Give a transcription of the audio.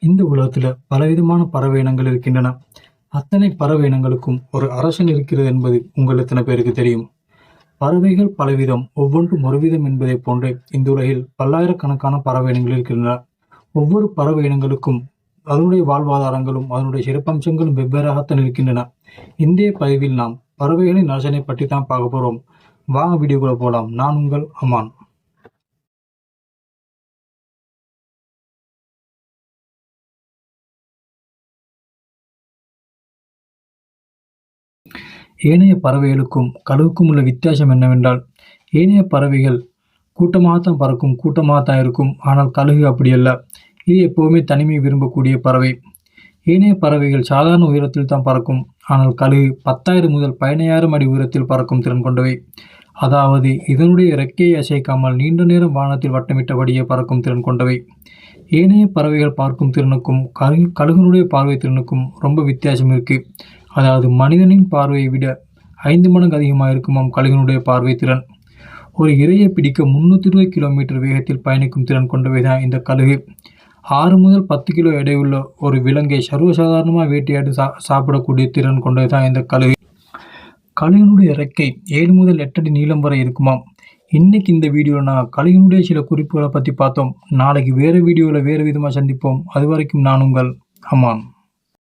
இந்த உலகத்துல பலவிதமான பறவை இனங்கள் இருக்கின்றன. அத்தனை பறவை இனங்களுக்கும் ஒரு அரசன் இருக்கிறது என்பது உங்கள் எத்தனை பேருக்கு தெரியும்? பறவைகள் பலவிதம், ஒவ்வொன்றும் ஒருவிதம் என்பதைப் போன்றே இந்த உலகில் பல்லாயிரக்கணக்கான பறவை இனங்கள் இருக்கின்றன. ஒவ்வொரு பறவை இனங்களுக்கும் அதனுடைய வாழ்வாதாரங்களும் அதனுடைய சிறப்பம்சங்களும் வெவ்வேறாகத்தான் இருக்கின்றன. இந்திய பதிவில் நாம் பறவைகளின் அரசனை பற்றி தான் பார்க்க போறோம். வாங்க வீடியோக்குள்ள போலாம். நான் உங்கள் அமான். ஏனைய பறவைகளுக்கும் கழுகுக்கும் உள்ள வித்தியாசம் என்னவென்றால், ஏனைய பறவைகள் கூட்டமாகத்தான் பறக்கும், கூட்டமாகத்தான் இருக்கும். ஆனால் கழுகு அப்படியல்ல. இது எப்போவுமே தனிமை விரும்பக்கூடிய பறவை. ஏனைய பறவைகள் சாதாரண உயரத்தில் தான் பறக்கும். ஆனால் கழுகு 10,000 முதல் 15,000 அடி உயரத்தில் பறக்கும் திறன் கொண்டவை. அதாவது இதனுடைய இறக்கையை அசைக்காமல் நீண்ட நேரம் வானத்தில் வட்டமிட்டபடியே பறக்கும் திறன் கொண்டவை. ஏனைய பறவைகள் பார்க்கும் திறனுக்கும் கழுகுனுடைய பார்வை திறனுக்கும் ரொம்ப வித்தியாசம் இருக்கு. அதாவது மனிதனின் பார்வையை விட 5 மடங்கு அதிகமாக இருக்குமாம் கழுகினுடைய பார்வை திறன். ஒரு இரையை பிடிக்க 320 கிலோமீட்டர் வேகத்தில் பயணிக்கும் திறன் கொண்டவைதான் இந்த கழுகு. 6 முதல் 10 கிலோ எடையுள்ள ஒரு விலங்கை சர்வசாதாரணமாக வேட்டையாடி சாப்பிடக்கூடிய திறன் கொண்டதுதான் இந்த கழுகு. கழுகினுடைய இறக்கை 7 முதல் 8 அடி நீளம் வரை இருக்குமாம். இன்னைக்கு இந்த வீடியோவில் நான் கழுகினுடைய சில குறிப்புகளை பற்றி பார்த்தோம். நாளைக்கு வேறு வீடியோவில் வேறு விதமாக சந்திப்போம். அது வரைக்கும் நான் உங்கள் அமான்.